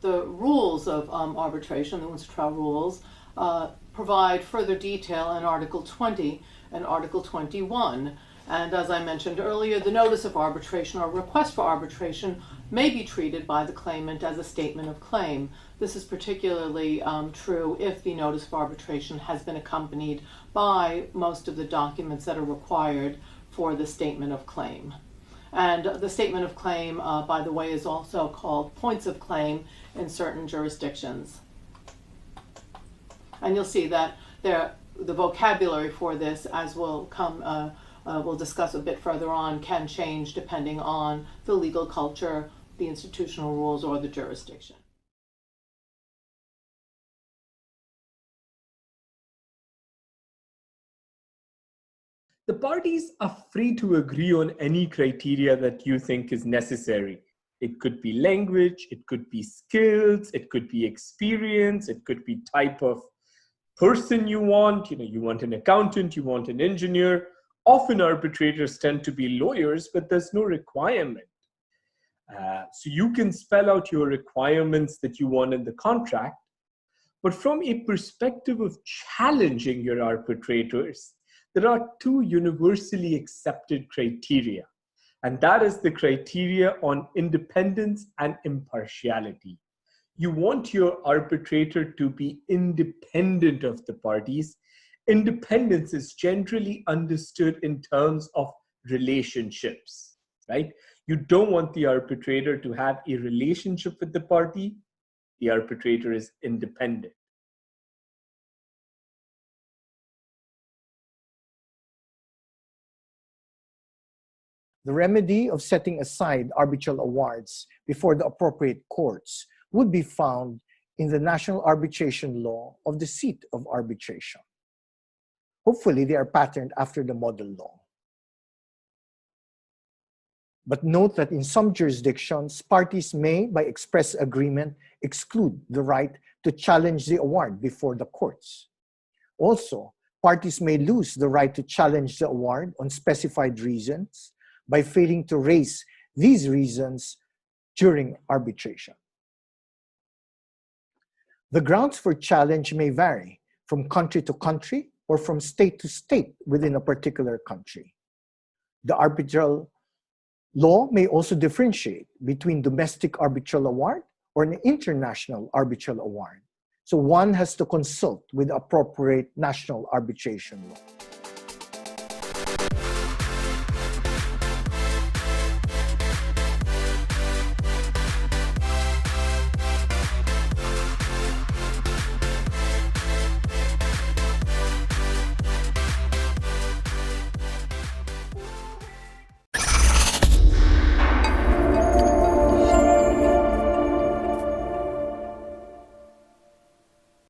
the rules of arbitration, the UNCITRAL rules, provide further detail in Article 20 and Article 21. And as I mentioned earlier, the notice of arbitration or request for arbitration may be treated by the claimant as a statement of claim. This is particularly true if the notice of arbitration has been accompanied by most of the documents that are required for the statement of claim. And the statement of claim, by the way, is also called points of claim in certain jurisdictions. And you'll see that the vocabulary for this, as we'll discuss a bit further on, can change depending on the legal culture, the institutional rules, or the jurisdiction. The parties are free to agree on any criteria that you think is necessary. It could be language, it could be skills, it could be experience, it could be type of person you want. You want an accountant, you want an engineer. Often arbitrators tend to be lawyers, but there's no requirement. So you can spell out your requirements that you want in the contract, but from a perspective of challenging your arbitrators, there are two universally accepted criteria, and that is the criteria on independence and impartiality. You want your arbitrator to be independent of the parties. Independence is generally understood in terms of relationships, right? You don't want the arbitrator to have a relationship with the party. The arbitrator is independent. The remedy of setting aside arbitral awards before the appropriate courts would be found in the national arbitration law of the seat of arbitration. Hopefully, they are patterned after the model law. But note that in some jurisdictions, parties may, by express agreement, exclude the right to challenge the award before the courts. Also, parties may lose the right to challenge the award on specified reasons by failing to raise these reasons during arbitration. The grounds for challenge may vary from country to country or from state to state within a particular country. The arbitral law may also differentiate between domestic arbitral award or an international arbitral award. So one has to consult with appropriate national arbitration law.